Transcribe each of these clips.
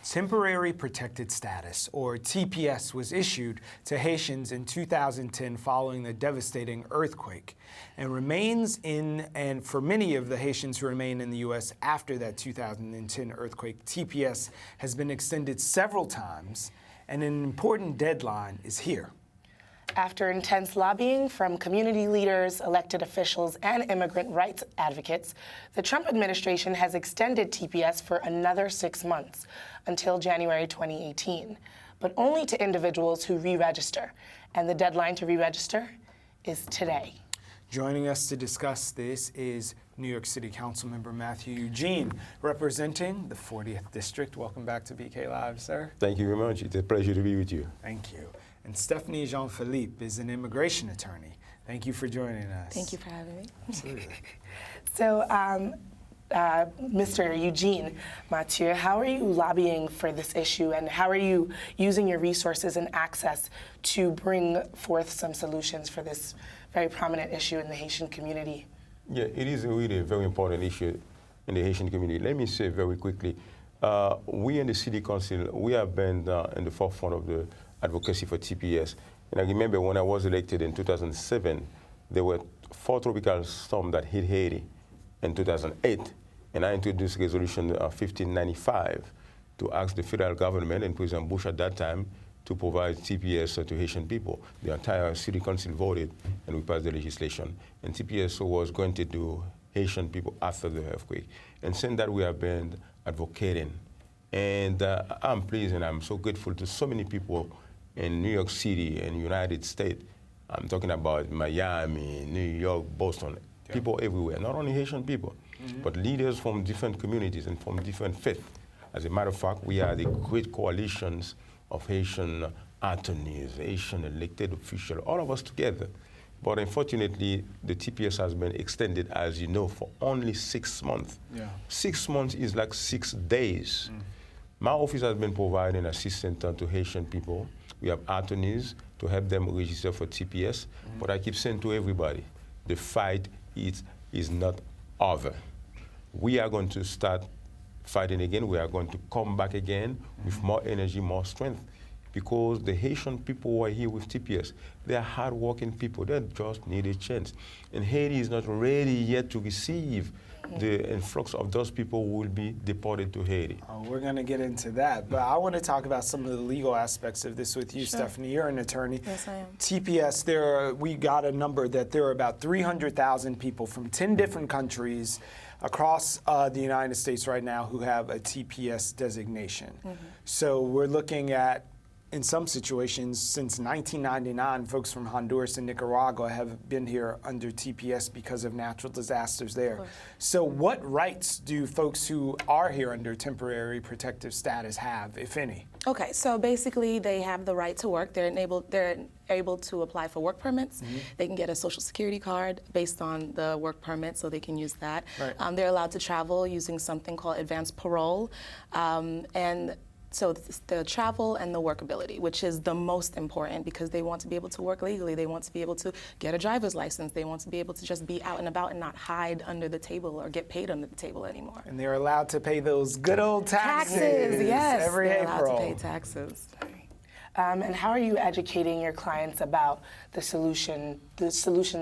Temporary Protected Status, or TPS, was issued to Haitians in 2010 following the devastating earthquake, and remains in, and for many of the Haitians who remain in the U.S. after that 2010 earthquake, TPS has been extended several times, and an important deadline is here. After intense lobbying from community leaders, elected officials, and immigrant rights advocates, the Trump administration has extended TPS for another 6 months, until January 2018, but only to individuals who re-register, and the deadline to re-register is today. Joining us to discuss this is New York City Council Member Mathieu Eugene, representing the 40th District. Welcome back to BK Live, sir. Thank you very much. It's a pleasure to be with you. Thank you. And Stephanie Jean-Philippe is an immigration attorney. Thank you for joining us. Thank you for having me. Absolutely. So, Mr. Eugene, Mathieu, how are you lobbying for this issue, and how are you using your resources and access to bring forth some solutions for this very prominent issue in the Haitian community? Yeah, it is really a very important issue in the Haitian community. Let me say very quickly, we in the City Council, we have been in the forefront of the advocacy for TPS. And I remember when I was elected in 2007, there were 4 tropical storms that hit Haiti in 2008. And I introduced Resolution 1595 to ask the federal government and President Bush at that time to provide TPS to Haitian people. The entire City Council voted and we passed the legislation. And TPS was granted to Haitian people after the earthquake. And since that we have been advocating. And I'm pleased and I'm so grateful to so many people in New York City and United States. I'm talking about Miami, New York, Boston, people everywhere, not only Haitian people, but leaders from different communities and from different faiths. As a matter of fact, we are the great coalitions of Haitian attorneys, Haitian elected officials, all of us together. But unfortunately, the TPS has been extended, as you know, for only 6 months. Yeah. 6 months is like 6 days. My office has been providing assistance to Haitian people. We have attorneys to help them register for TPS. But I keep saying to everybody, the fight is not over. We are going to start fighting again. We are going to come back again with more energy, more strength, because the Haitian people who are here with TPS, they are hardworking people. They just need a chance. And Haiti is not ready yet to receive the influx of those people who will be deported to Haiti. Oh, we're going to get into that, but I want to talk about some of the legal aspects of this with you, sure. Stephanie. You're an attorney. Yes, I am. TPS, we got a number that there are about 300,000 people from 10 different countries across the United States right now who have a TPS designation. So we're looking at, in some situations, since 1999, folks from Honduras and Nicaragua have been here under TPS because of natural disasters there. So what rights do folks who are here under temporary protective status have, if any? Okay, so basically they have the right to work. They're able to apply for work permits. They can get a social security card based on the work permit, so they can use that. Right. They're allowed to travel using something called advanced parole. And so the travel and the workability, which is the most important, because they want to be able to work legally. They want to be able to get a driver's license. They want to be able to just be out and about and not hide under the table or get paid under the table anymore. And they're allowed to pay those good old taxes. Taxes, yes. Every they're April. allowed to pay taxes. And how are you educating your clients about the solutions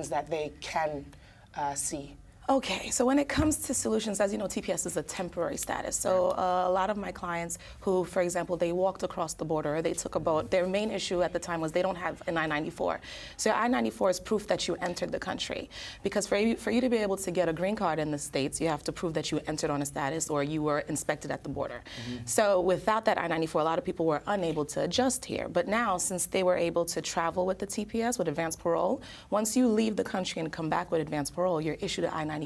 that they can see? Okay, so when it comes to solutions, as you know, TPS is a temporary status. So a lot of my clients who, for example, they walked across the border, they took a boat. Their main issue at the time was they don't have an I-94. So I-94 is proof that you entered the country. Because for you to be able to get a green card in the States, you have to prove that you entered on a status or you were inspected at the border. So without that I-94, a lot of people were unable to adjust here. But now, since they were able to travel with the TPS, with advanced parole, once you leave the country and come back with advanced parole, you're issued an I-94.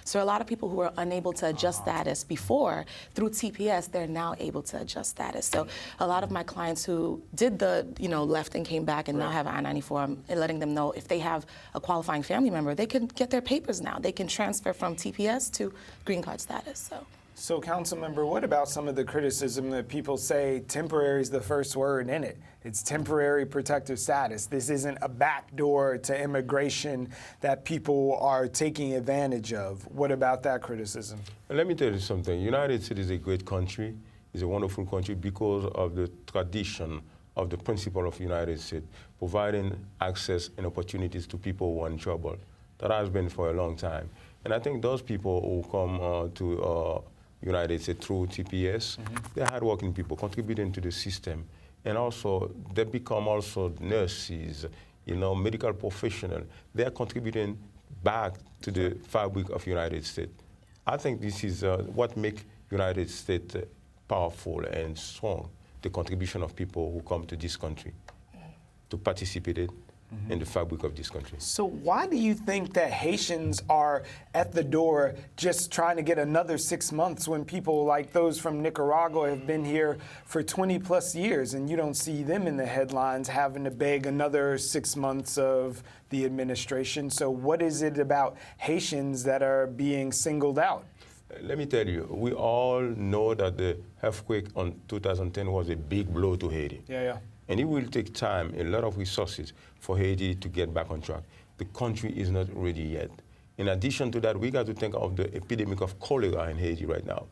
So a lot of people who were unable to adjust status before, through TPS, they're now able to adjust status. So a lot of my clients who did the, left and came back and now have an I-94, I'm letting them know if they have a qualifying family member, they can get their papers now. They can transfer from TPS to green card status. So, Council Member, what about some of the criticism that people say temporary is the first word in it? It's temporary protective status. This isn't a backdoor to immigration that people are taking advantage of. What about that criticism? Let me tell you something. United States is a great country, is a wonderful country because of the tradition of the principle of the United States, providing access and opportunities to people who are in trouble. That has been for a long time. And I think those people who come to United States through TPS, they're hardworking people contributing to the system. And also, they become also nurses, medical professionals. They are contributing back to the fabric of United States. I think this is what makes United States powerful and strong, the contribution of people who come to this country to participate in the fabric of this country. So why do you think that Haitians are at the door just trying to get another 6 months when people like those from Nicaragua have been here for 20 plus years and you don't see them in the headlines having to beg another 6 months of the administration? So what is it about Haitians that are being singled out? Let me tell you, we all know that the earthquake on 2010 was a big blow to Haiti. Yeah. And it will take time, a lot of resources for Haiti to get back on track. The country is not ready yet. In addition to that, we got to think of the epidemic of cholera in Haiti right now.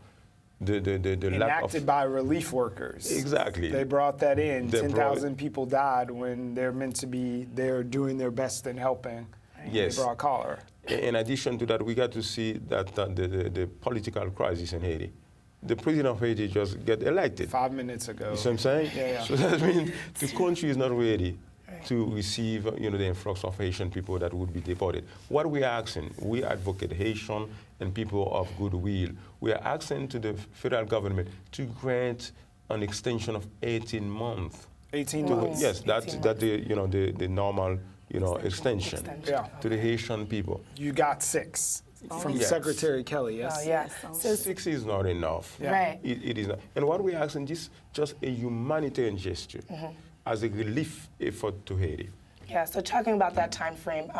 The lack of... Enacted by relief workers. Exactly. They brought that in. 10,000 people died when they're meant to be there doing their best in helping. Yes. They brought cholera. In addition to that, we got to see that the political crisis in Haiti. The president of Haiti just got elected. 5 minutes ago. You see what I'm saying? Yeah. So that means the country is not ready to receive, the influx of Haitian people that would be deported. What we are asking, we advocate Haitian and people of goodwill. We are asking to the federal government to grant an extension of 18 months. 18 months. Yes, that's the normal, extension Yeah. to the Haitian people. You got 6 from Yes. Secretary Kelly, yes? Oh, yeah. So 6 is not enough. Yeah. Right. It is not. And what we're asking is just a humanitarian gesture as a relief effort to Haiti. Yeah, so talking about that time frame,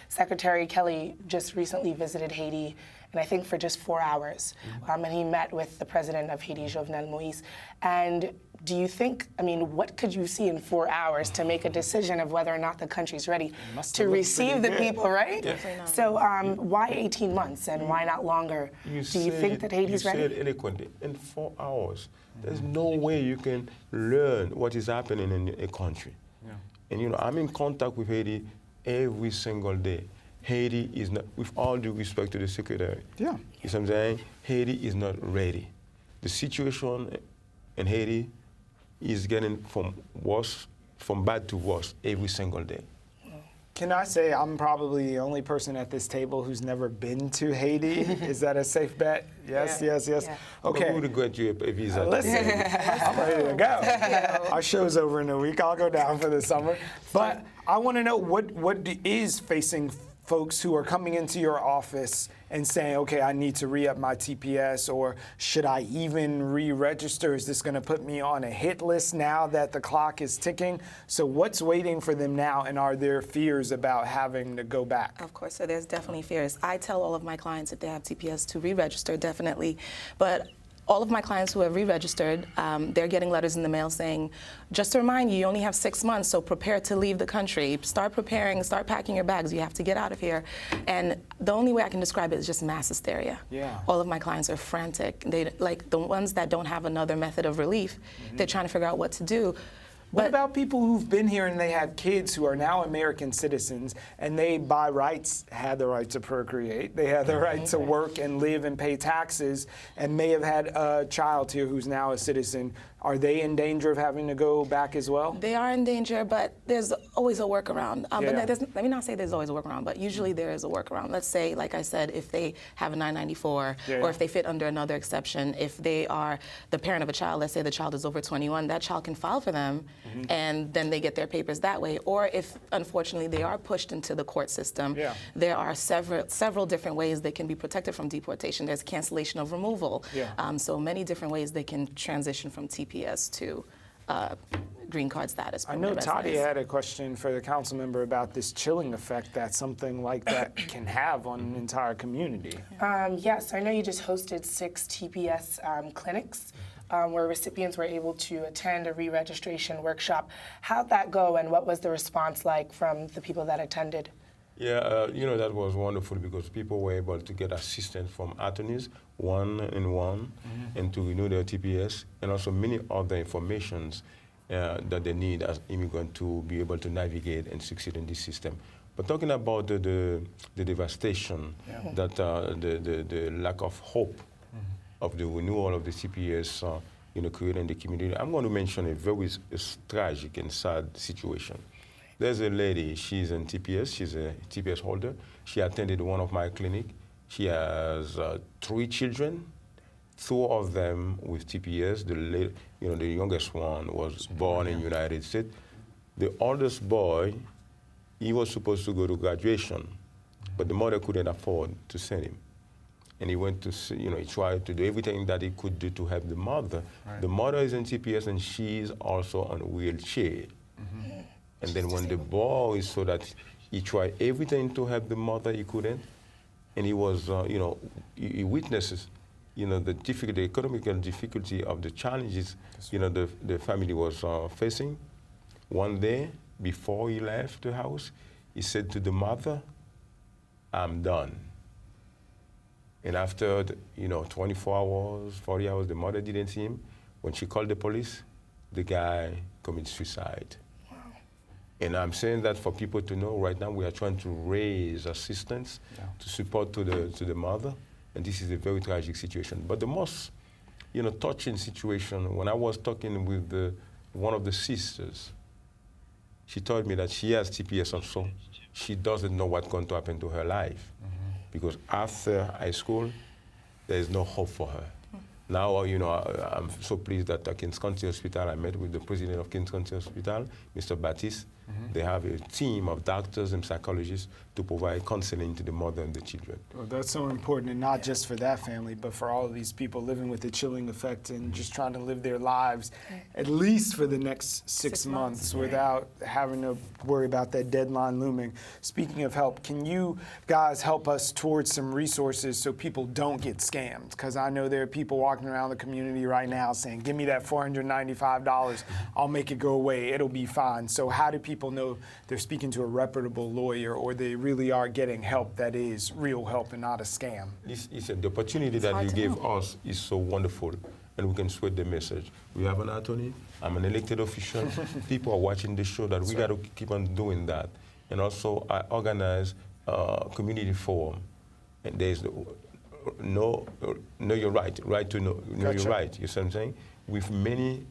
Secretary Kelly just recently visited Haiti, and I think for just 4 hours, and he met with the president of Haiti, Jovenel Moïse. And do you think, what could you see in 4 hours to make a decision of whether or not the country's ready to receive the people, right? Yeah. So why 18 months and why not longer? Do you think that Haiti's ready? You said eloquently, in 4 hours, there's no way you can learn what is happening in a country. Yeah. And I'm in contact with Haiti every single day. Haiti is not, with all due respect to the secretary, Yeah. you know what I'm saying? Haiti is not ready. The situation in Haiti is getting from bad to worse every single day. Can I say I'm probably the only person at this table who's never been to Haiti? Is that a safe bet? Yes, Yeah. yes. Yeah. Okay. We would grant you a visa. Listen, I'm ready to go. Our show's over in a week. I'll go down for the summer. But I want to know what is facing folks who are coming into your office and saying, okay, I need to re-up my TPS, or should I even re-register? Is this going to put me on a hit list now that the clock is ticking? So what's waiting for them now, and are there fears about having to go back? Of course, so there's definitely fears. I tell all of my clients if they have TPS to re-register, definitely. But all of my clients who have re-registered, they're getting letters in the mail saying, just to remind you, you only have 6 months, so prepare to leave the country. Start preparing, start packing your bags. You have to get out of here. And the only way I can describe it is just mass hysteria. Yeah. All of my clients are frantic. They, like the ones that don't have another method of relief, they're trying to figure out what to do. What But about people who've been here and they have kids who are now American citizens, and they, by rights, had the right to procreate, they had the right to work and live and pay taxes, and may have had a child here who's now a citizen? Are they in danger of having to go back as well? they are in danger, but there's always a workaround. Yeah. But let me not say there's always a workaround, but usually there is a workaround. Let's say, like I said, if they have a 994, Yeah. or if they fit under another exception, if they are the parent of a child, let's say the child is over 21, that child can file for them, and then they get their papers that way. Or if, unfortunately, they are pushed into the court system, Yeah. there are several different ways they can be protected from deportation. There's cancellation of removal. Yeah. So many different ways they can transition from TPS to green card status. I know permanent Tati residence. had a question for the council member about this chilling effect that something like that can have on an entire community. Yes, I know you just hosted 6 TPS clinics where recipients were able to attend a re-registration workshop. How'd that go, and what was the response like from the people that attended? Yeah, you know, that was wonderful because people were able to get assistance from attorneys, one-on-one, and to renew their TPS, and also many other informations that they need as immigrants to be able to navigate and succeed in this system. But talking about the devastation, that the lack of hope of the renewal of the TPS, you know, created in the community, I'm going to mention a very tragic and sad situation. There's a lady, she's in TPS, she's a TPS holder. She attended one of my clinics. She has 3 children, 2 of them with TPS. The youngest one was born in the United States. The oldest boy, he was supposed to go to graduation, but the mother couldn't afford to send him. And he went to, you know, he tried to do everything that he could do to help the mother. Right. The mother is in TPS and she's also on a wheelchair. And then when the boy saw that he tried everything to help the mother, he couldn't. And he was, you know, he witnesses, you know, the difficulty, economical difficulty of the challenges, you know, the family was facing. One day, before he left the house, he said to the mother, "I'm done." And after, 24 hours, 40 hours, the mother didn't see him. When she called the police, the guy committed suicide. Wow. And I'm saying that for people to know right now, we are trying to raise assistance to support to the mother. And this is a very tragic situation. But the most, touching situation, when I was talking with one of the sisters, she told me that she has TPS also. She doesn't know what's going to happen to her life. Because after high school, there is no hope for her. Now, I'm so pleased that at Kings County Hospital, I met with the president of Kings County Hospital, Mr. Baptiste. They have a team of doctors and psychologists to provide counseling to the mother and the children. Well, that's so important, and not just for that family, but for all of these people living with the chilling effect and just trying to live their lives at least for the next six months without having to worry about that deadline looming. Speaking of help, can you guys help us towards some resources so people don't get scammed? Because I know there are people walking around the community right now saying, give me that $495, I'll make it go away, it'll be fine. So how do people know they're speaking to a reputable lawyer or they really are getting help that is real help and not a scam? Listen, the opportunity that you gave us is so wonderful, and we can spread the message. We have an attorney, I'm an elected official, people are watching the show, that we got to keep on doing that. And also I organize a community forum, and there's know your right to know your right, you see what I'm saying? With many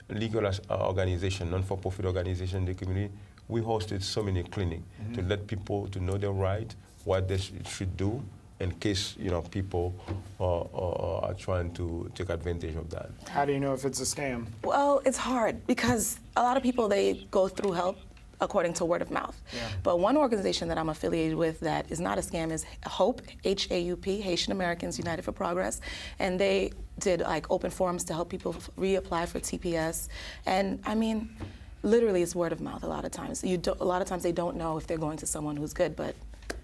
legal organizations, non-for-profit organizations in the community, we hosted so many clinics to let people to know their right, what they should do, in case people are trying to take advantage of that. How do you know if it's a scam? Well, it's hard because a lot of people, they go through help according to word of mouth. But one organization that I'm affiliated with that is not a scam is HOPE, H-A-U-P, Haitian Americans United for Progress. And they did open forums to help people reapply for TPS. And I mean, literally it's word of mouth a lot of times. A lot of times they don't know if they're going to someone who's good, but.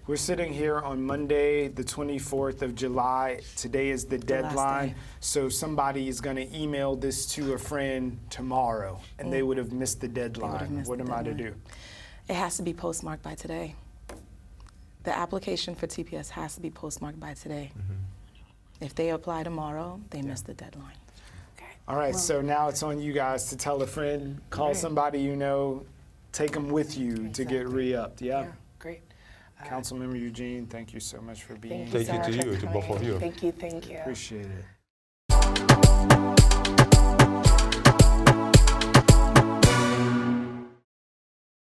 We're sitting here on Monday, the 24th of July. Today is the deadline. So somebody is going to email this to a friend tomorrow, and they would have missed the deadline. What am I to do? It has to be postmarked by today. The application for TPS has to be postmarked by today. If they apply tomorrow, they miss the deadline. All right, so now it's on you guys to tell a friend, call somebody you know, take them with you to get re-upped. Yeah, great. Council Member Eugene, thank you so much for being here. Thank you to you, to both of you. Thank you. Appreciate it.